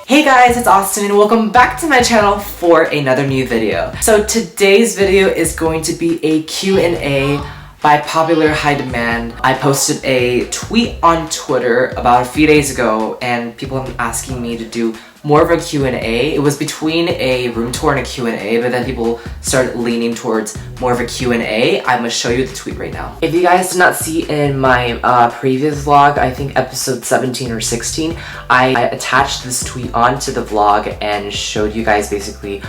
Hey guys, it's Austin and welcome back to my channel for another new video. So today's video is going to be a Q&A by popular high demand. I posted a tweet on Twitter about a few days ago and people have been asking me to do more of a Q&A. It was between a room tour and a Q&A, but then people started leaning towards more of a Q&A. I'm gonna show you the tweet right now. If you guys did not see in my previous vlog, I think episode 17 or 16, I attached this tweet onto the vlog and showed you guys basically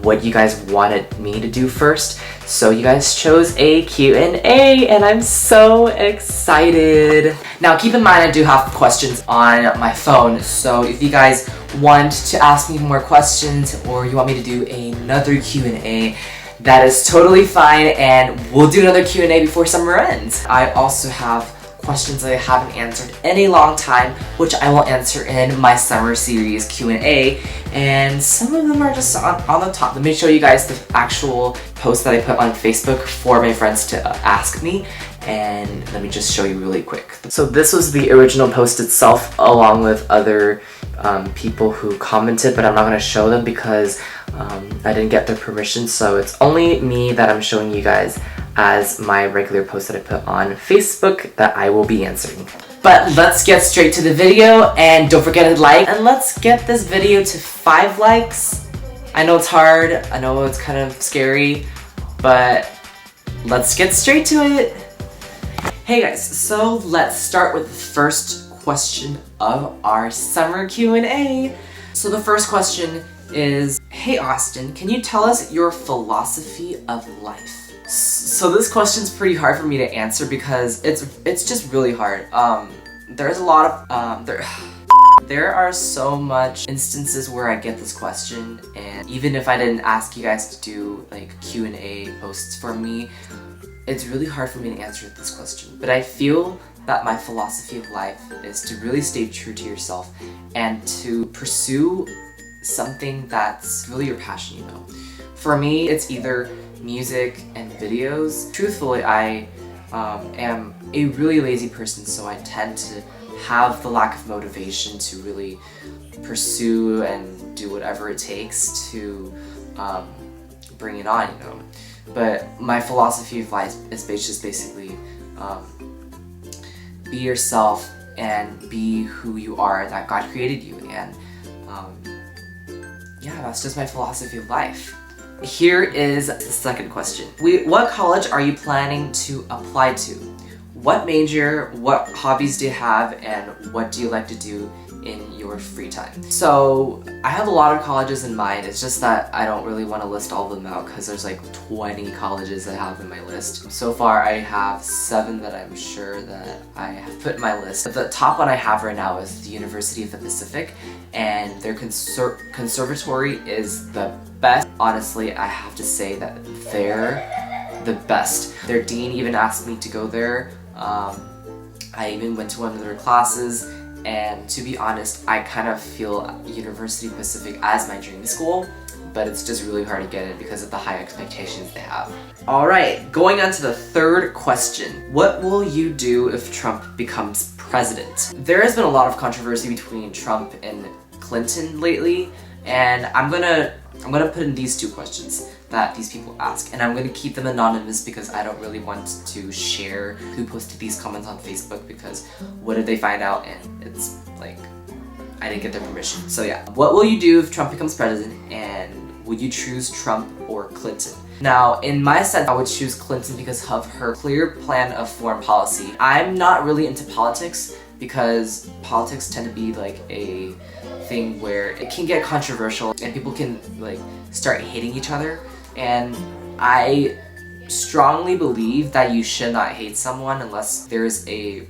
what you guys wanted me to do first. So you guys chose a Q&A and I'm so excited. Now keep in mind I do have questions on my phone, so if you guys want to ask me more questions or you want me to do another Q&A, that is totally fine and we'll do another Q&A before summer ends. I also have questions that I haven't answered in a long time, which I will answer in my summer series Q&A, and some of them are just on the top. Let me show you guys the actual post that I put on Facebook for my friends to ask me, and let me just show you really quick. So this was the original post itself along with other people who commented, but I'm not going to show them because I didn't get their permission, so it's only me that I'm showing you guys as my regular post that I put on Facebook that I will be answering. But let's get straight to the video, and don't forget to like, and let's get this video to 5 likes. I know it's hard, I know it's kind of scary, but let's get straight to it. Hey guys, so let's start with the first question of our summer Q&A. So the first question is, hey Austin, can you tell us your philosophy of life? So this question's pretty hard for me to answer because it's just really hard. There's a lot of there are so much instances where I get this question, and even if I didn't ask you guys to do like Q&A posts for me, it's really hard for me to answer this question. But I feel that my philosophy of life is to really stay true to yourself and to pursue something that's really your passion, you know. For me, it's either music and videos. Truthfully, I am a really lazy person, so I tend to have the lack of motivation to really pursue and do whatever it takes to bring it on, you know. But my philosophy of life is just basically be yourself and be who you are, that God created you, and yeah, that's just my philosophy of life. Here is the second question. What college are you planning to apply to? What major, what hobbies do you have, and what do you like to do in your free time? So I have a lot of colleges in mind. It's just that I don't really want to list all of them out because there's like 20 colleges I have in my list. So far I have 7 that I'm sure that I have put in my list. But the top one I have right now is the University of the Pacific, and their conservatory is the best. Honestly, I have to say that they're the best. Their dean even asked me to go there. I even went to one of their classes, and to be honest, I kind of feel University of Pacific as my dream school, but it's just really hard to get in because of the high expectations they have. Alright, going on to the third question. What will you do if Trump becomes president? There has been a lot of controversy between Trump and Clinton lately, and I'm gonna put in these 2 questions that these people ask, and I'm gonna keep them anonymous because I don't really want to share who posted these comments on Facebook, because what if they find out and it's like I didn't get their permission. So yeah, what will you do if Trump becomes president, and would you choose Trump or Clinton? Now, in my sense, I would choose Clinton because of her clear plan of foreign policy. I'm not really into politics because politics tend to be like a thing where it can get controversial and people can like start hating each other, and I strongly believe that you should not hate someone unless there's a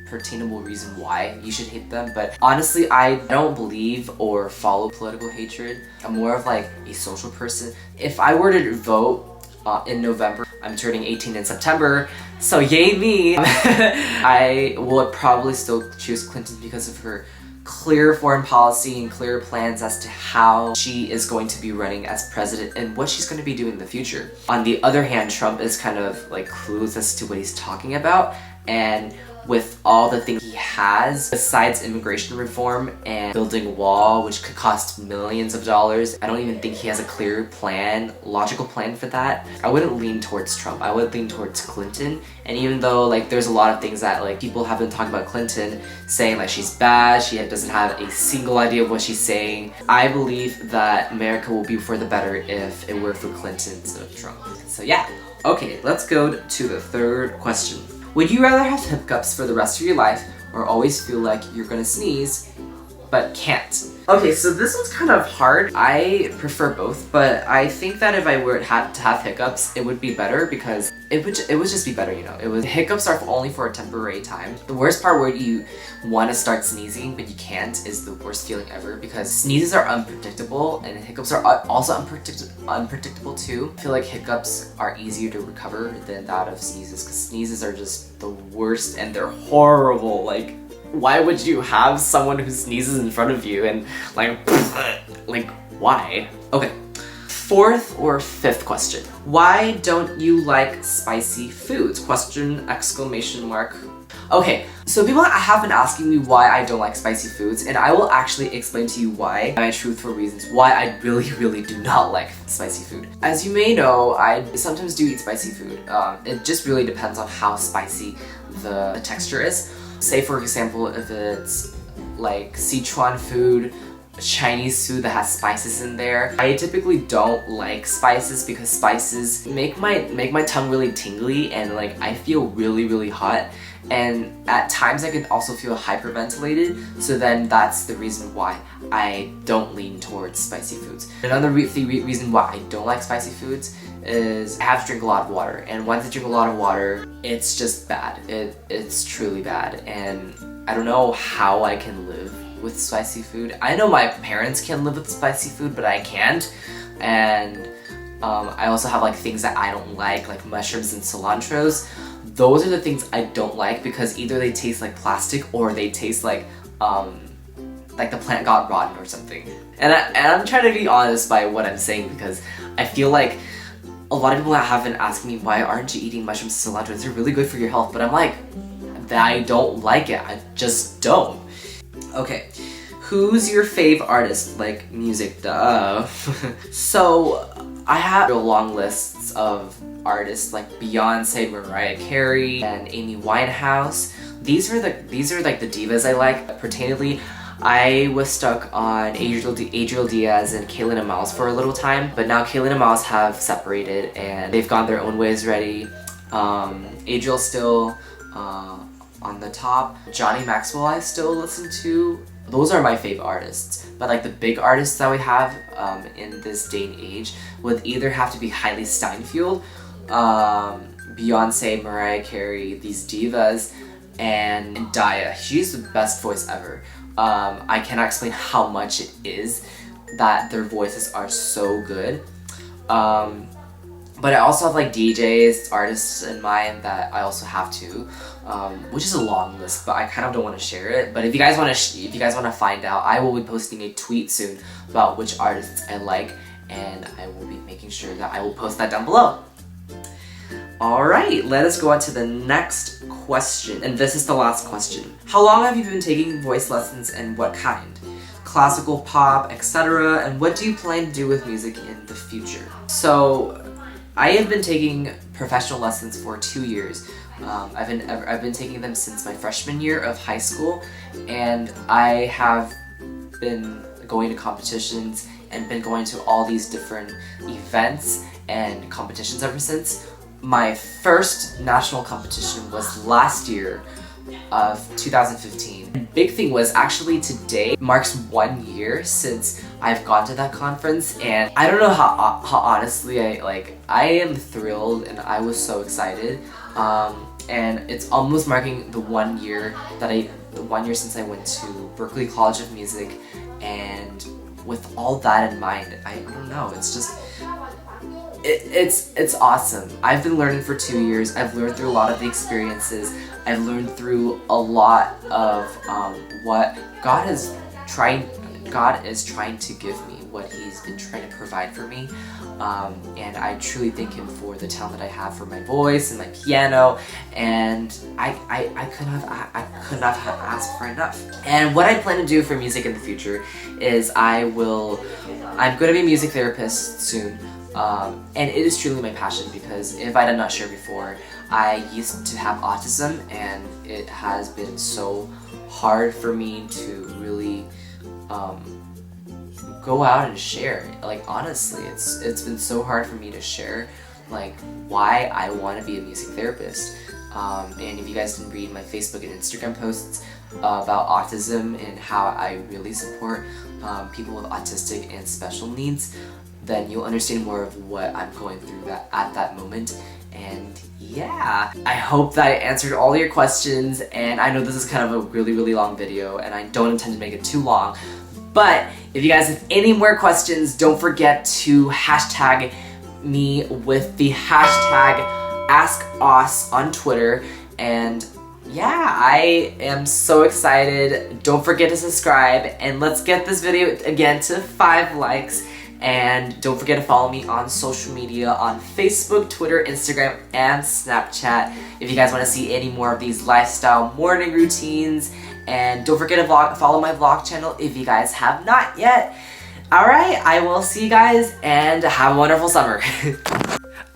pertainable reason why you should hate them. But honestly, I don't believe or follow political hatred. I'm more of like a social person. If I were to vote in November, I'm turning 18 in September, so yay me! I would probably still choose Clinton because of her clear foreign policy and clear plans as to how she is going to be running as president and what she's going to be doing in the future. On the other hand, Trump is kind of like clueless as to what he's talking about, and with all the things he has, besides immigration reform and building a wall, which could cost millions of dollars. I don't even think he has a clear plan, logical plan for that. I wouldn't lean towards Trump. I would lean towards Clinton. And even though like there's a lot of things that like people have been talking about Clinton, saying like she's bad, she doesn't have a single idea of what she's saying, I believe that America will be for the better if it were for Clinton instead of Trump. So yeah. Okay, let's go to the third question. Would you rather have hiccups for the rest of your life or always feel like you're gonna sneeze but can't? Okay, so this one's kind of hard. I prefer both, but I think that if I were to have hiccups, it would be better because it would just be better, you know. Hiccups are only for a temporary time. The worst part where you want to start sneezing but you can't is the worst feeling ever because sneezes are unpredictable and hiccups are also unpredictable too. I feel like hiccups are easier to recover than that of sneezes because sneezes are just the worst and they're horrible. Like, why would you have someone who sneezes in front of you and like why? Okay, fourth or fifth question. Why don't you like spicy foods? Question, exclamation mark. Okay, so people have been asking me why I don't like spicy foods, and I will actually explain to you why, my truthful reasons why I really do not like spicy food. As you may know, I sometimes do eat spicy food. It just really depends on how spicy the texture is. Say for example, if it's like Sichuan food, Chinese food that has spices in there. I typically don't like spices because spices make my tongue really tingly and like I feel really hot, and at times I can also feel hyperventilated, so then that's the reason why I don't lean towards spicy foods. Another reason why I don't like spicy foods is I have to drink a lot of water, and once I drink a lot of water, it's just bad. It's truly bad, and I don't know how I can live with spicy food. I know my parents can live with spicy food, but I can't. And I also have like things that I don't like mushrooms and cilantros. Those are the things I don't like because either they taste like plastic or they taste like the plant got rotten or something. And I'm trying to be honest by what I'm saying because I feel like a lot of people have been asking me, why aren't you eating mushrooms and cilantro? They're really good for your health. But I'm like, I don't like it. I just don't. Okay, who's your fave artist? Like music, duh. So I have a long lists of artists like Beyonce, Mariah Carey, and Amy Winehouse. These are like the divas I like. Pertainedly, I was stuck on Adriel Diaz and Kaylin and Miles for a little time, but now Kaylin and Miles have separated and they've gone their own ways already. Adriel's still on the top. Johnny Maxwell I still listen to. Those are my fave artists. But like the big artists that we have in this day and age would either have to be highly Steinfeld, Beyonce, Mariah Carey, these divas, and Daya. She's the best voice ever. I cannot explain how much it is that their voices are so good. But I also have like DJs, artists in mind that I also have to, which is a long list, but I kind of don't want to share it. But if you guys want to find out, I will be posting a tweet soon about which artists I like, and I will be making sure that I will post that down below. Alright, let us go on to the next question, and this is the last question. How long have you been taking voice lessons and what kind? Classical, pop, etc. And what do you plan to do with music in the future? So, I have been taking professional lessons for 2 years. I've been taking them since my freshman year of high school, and I have been going to competitions and been going to all these different events and competitions ever since. My first national competition was last year of 2015. The big thing was actually today marks 1 year since I've gone to that conference, and I don't know how honestly I am thrilled and I was so excited. And it's almost marking the 1 year since I went to Berklee College of Music, and with all that in mind, I don't know, it's just it's awesome. I've been learning for 2 years. I've learned through a lot of the experiences. I've learned through a lot of what God is trying to give me, what He's been trying to provide for me. and I truly thank him for the talent that I have for my voice and my piano, and I could not have asked for enough. And what I plan to do for music in the future is I'm going to be a music therapist soon, and it is truly my passion, because if I did not share before, I used to have autism, and it has been so hard for me to really go out and share. Like, honestly, it's been so hard for me to share like why I want to be a music therapist. And if you guys didn't read my Facebook and Instagram posts about autism and how I really support people with autistic and special needs, then you'll understand more of what I'm going through at that moment. And yeah, I hope that I answered all your questions, and I know this is kind of a really long video, and I don't intend to make it too long, but if you guys have any more questions, don't forget to hashtag me with the hashtag AskOs on Twitter. And yeah, I am so excited. Don't forget to subscribe, and let's get this video again to 5 likes. And don't forget to follow me on social media on Facebook, Twitter, Instagram, and Snapchat if you guys want to see any more of these lifestyle morning routines. And don't forget to follow my vlog channel if you guys have not yet. Alright, I will see you guys, and have a wonderful summer.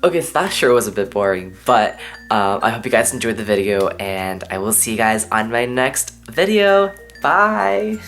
Okay, so that sure was a bit boring, but I hope you guys enjoyed the video, and I will see you guys on my next video. Bye!